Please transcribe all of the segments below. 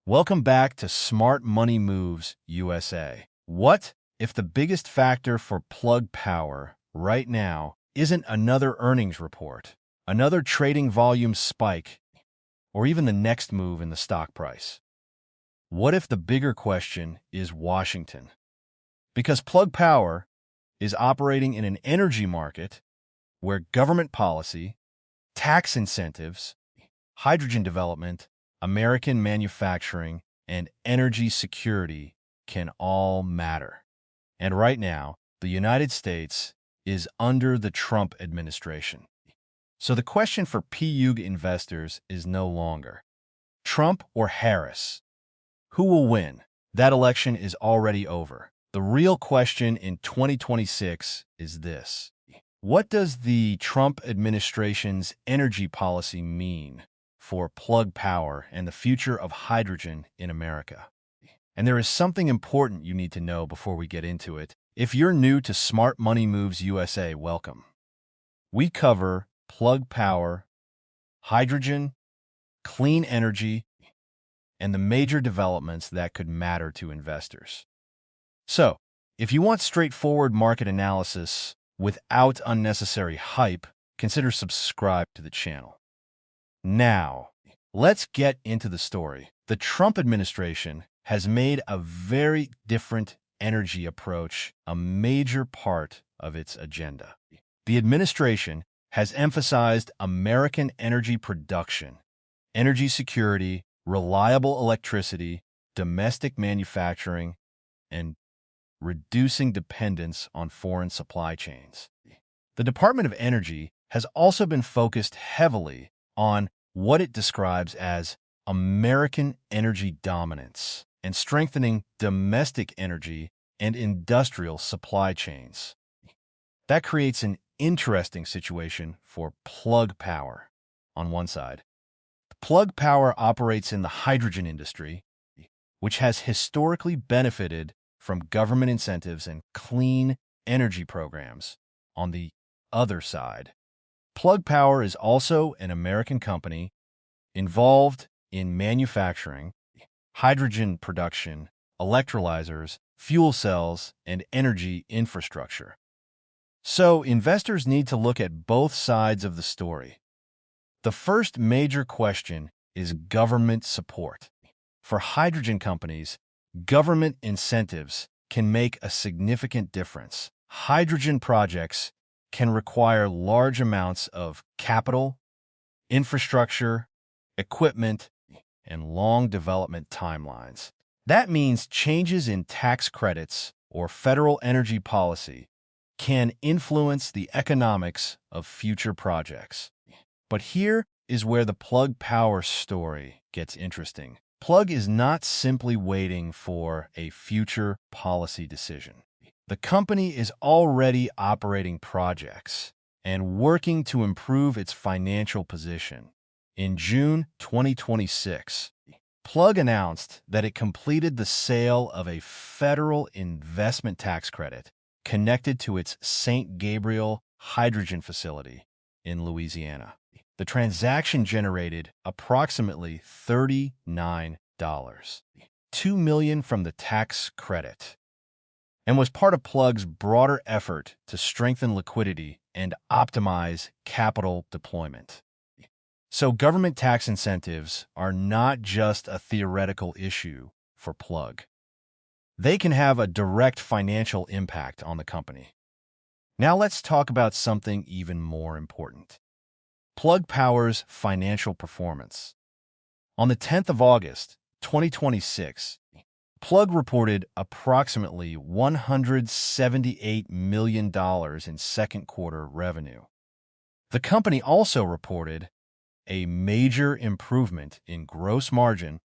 Welcome back to Smart Money Moves USA. What if the biggest factor for Plug Power right now isn't another earnings report, another trading volume spike, or even the next move in the stock price? What if the bigger question is Washington? Because Plug Power is operating in an energy market where government policy, tax incentives, hydrogen development, American manufacturing, and energy security can all matter. And right now, the United States is under the Trump administration. So the question for PUG investors is no longer Trump or Harris. Who will win? That election is already over. The real question in 2026 is this: what does the Trump administration's energy policy mean for Plug Power and the future of hydrogen in America? And there is something important you need to know before we get into it. If you're new to Smart Money Moves USA, welcome. We cover Plug Power, hydrogen, clean energy, and the major developments that could matter to investors. So, if you want straightforward market analysis without unnecessary hype, consider subscribe to the channel. Now, let's get into the story. The Trump administration has made a very different energy approach a major part of its agenda. The administration has emphasized American energy production, energy security, reliable electricity, domestic manufacturing, and reducing dependence on foreign supply chains. The Department of Energy has also been focused heavily on what it describes as American energy dominance and strengthening domestic energy and industrial supply chains. That creates an interesting situation for Plug Power. On one side, Plug Power operates in the hydrogen industry, which has historically benefited from government incentives and clean energy programs. On the other side, Plug Power is also an American company involved in manufacturing, hydrogen production, electrolyzers, fuel cells, and energy infrastructure. So investors need to look at both sides of the story. The first major question is government support. For hydrogen companies, government incentives can make a significant difference. Hydrogen projects can require large amounts of capital, infrastructure, equipment, and long development timelines. That means changes in tax credits or federal energy policy can influence the economics of future projects. But here is where the Plug Power story gets interesting. Plug is not simply waiting for a future policy decision. The company is already operating projects and working to improve its financial position. In June 2026, Plug announced that it completed the sale of a federal investment tax credit connected to its St. Gabriel hydrogen facility in Louisiana. The transaction generated approximately $39, $2 million from the tax credit, and was part of Plug's broader effort to strengthen liquidity and optimize capital deployment. So government tax incentives are not just a theoretical issue for Plug. They can have a direct financial impact on the company. Now let's talk about something even more important: Plug Power's financial performance. On the 10th of August, 2026, Plug reported approximately $178 million in second quarter revenue. The company also reported a major improvement in gross margin,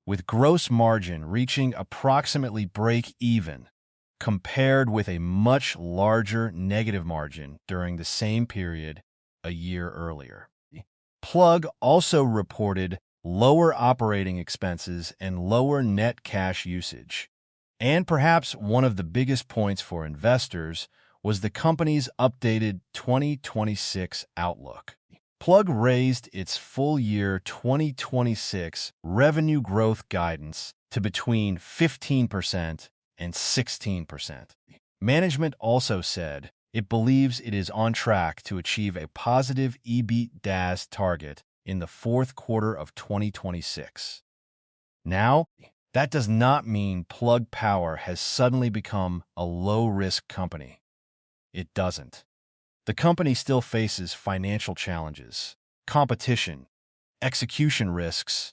with gross margin reaching approximately break-even, compared with a much larger negative margin during the same period a year earlier. Plug also reported lower operating expenses and lower net cash usage. And perhaps one of the biggest points for investors was the company's updated 2026 outlook. Plug raised its full-year 2026 revenue growth guidance to between 15% and 16%. Management also said it believes it is on track to achieve a positive EBITDA target in the fourth quarter of 2026. Now, that does not mean Plug Power has suddenly become a low-risk company. It doesn't. The company still faces financial challenges, competition, execution risks,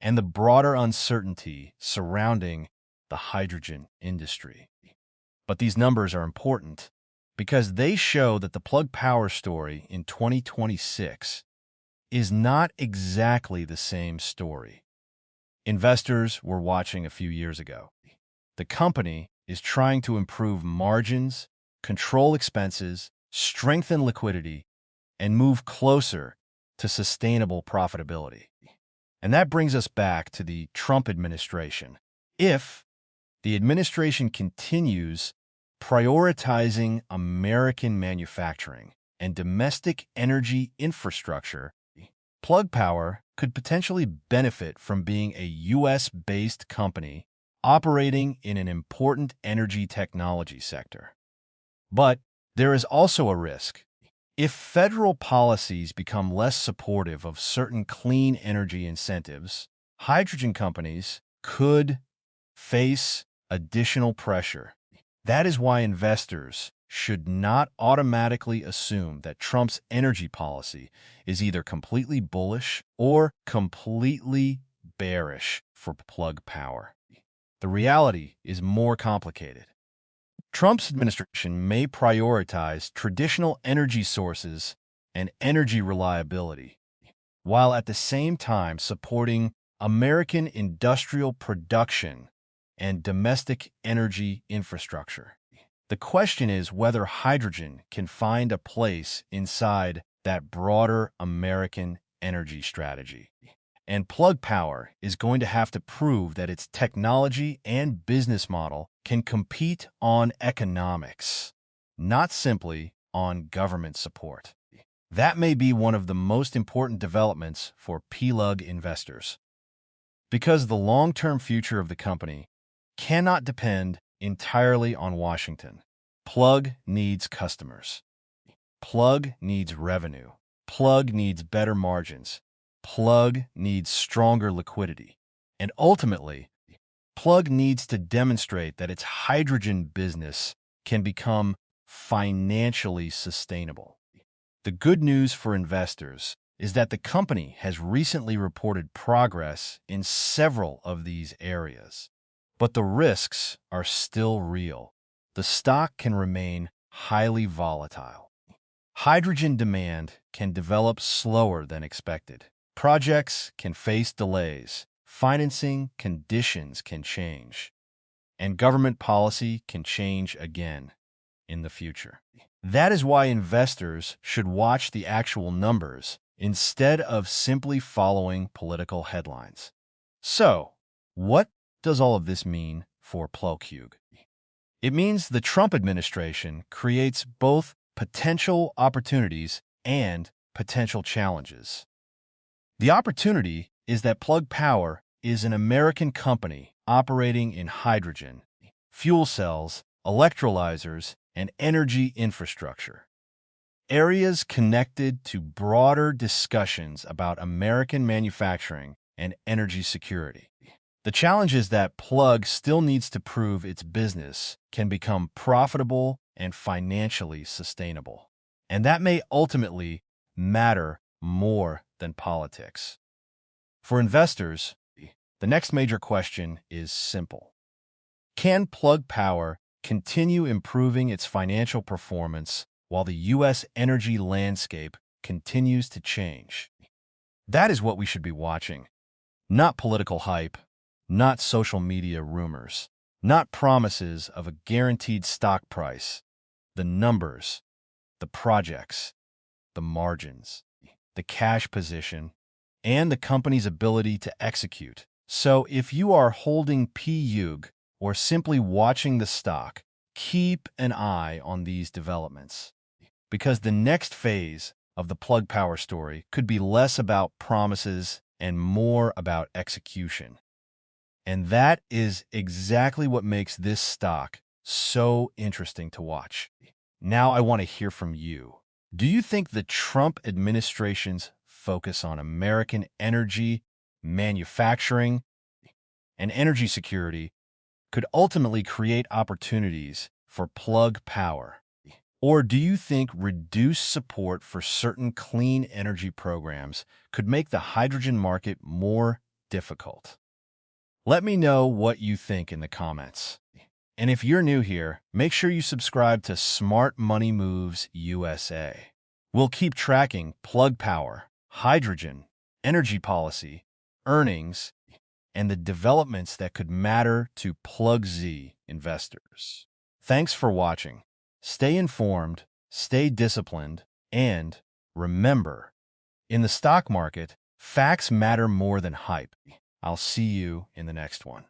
and the broader uncertainty surrounding the hydrogen industry. But these numbers are important because they show that the Plug Power story in 2026 is not exactly the same story investors were watching a few years ago. The company is trying to improve margins, control expenses, strengthen liquidity, and move closer to sustainable profitability. And that brings us back to the Trump administration. If the administration continues prioritizing American manufacturing and domestic energy infrastructure, Plug Power could potentially benefit from being a U.S.-based company operating in an important energy technology sector. But there is also a risk. If federal policies become less supportive of certain clean energy incentives, hydrogen companies could face additional pressure. That is why investors should not automatically assume that Trump's energy policy is either completely bullish or completely bearish for Plug Power. The reality is more complicated. Trump's administration may prioritize traditional energy sources and energy reliability, while at the same time supporting American industrial production and domestic energy infrastructure. The question is whether hydrogen can find a place inside that broader American energy strategy. And Plug Power is going to have to prove that its technology and business model can compete on economics, not simply on government support. That may be one of the most important developments for Plug investors, because the long-term future of the company cannot depend entirely on Washington. Plug needs customers. Plug needs revenue. Plug needs better margins. Plug needs stronger liquidity. And ultimately, Plug needs to demonstrate that its hydrogen business can become financially sustainable. The good news for investors is that the company has recently reported progress in several of these areas. But the risks are still real. The stock can remain highly volatile. Hydrogen demand can develop slower than expected. Projects can face delays. Financing conditions can change. And government policy can change again in the future. That is why investors should watch the actual numbers instead of simply following political headlines. So, what does all of this mean for Plug? It means the Trump administration creates both potential opportunities and potential challenges. The opportunity is that Plug Power is an American company operating in hydrogen, fuel cells, electrolyzers, and energy infrastructure, areas connected to broader discussions about American manufacturing and energy security. The challenge is that Plug still needs to prove its business can become profitable and financially sustainable. And that may ultimately matter more than politics. For investors, the next major question is simple. Can Plug Power continue improving its financial performance while the U.S. energy landscape continues to change? That is what we should be watching. Not political hype, not social media rumors, not promises of a guaranteed stock price. The numbers, the projects, the margins, the cash position, and the company's ability to execute. So if you are holding PUG or simply watching the stock, keep an eye on these developments, because the next phase of the Plug Power story could be less about promises and more about execution. And that is exactly what makes this stock so interesting to watch. Now I want to hear from you. Do you think the Trump administration's focus on American energy, manufacturing, and energy security could ultimately create opportunities for Plug Power? Or do you think reduced support for certain clean energy programs could make the hydrogen market more difficult? Let me know what you think in the comments. And if you're new here, make sure you subscribe to Smart Money Moves USA. We'll keep tracking Plug Power, hydrogen, energy policy, earnings, and the developments that could matter to Plug Z investors. Thanks for watching. Stay informed, stay disciplined, and remember, in the stock market, facts matter more than hype. I'll see you in the next one.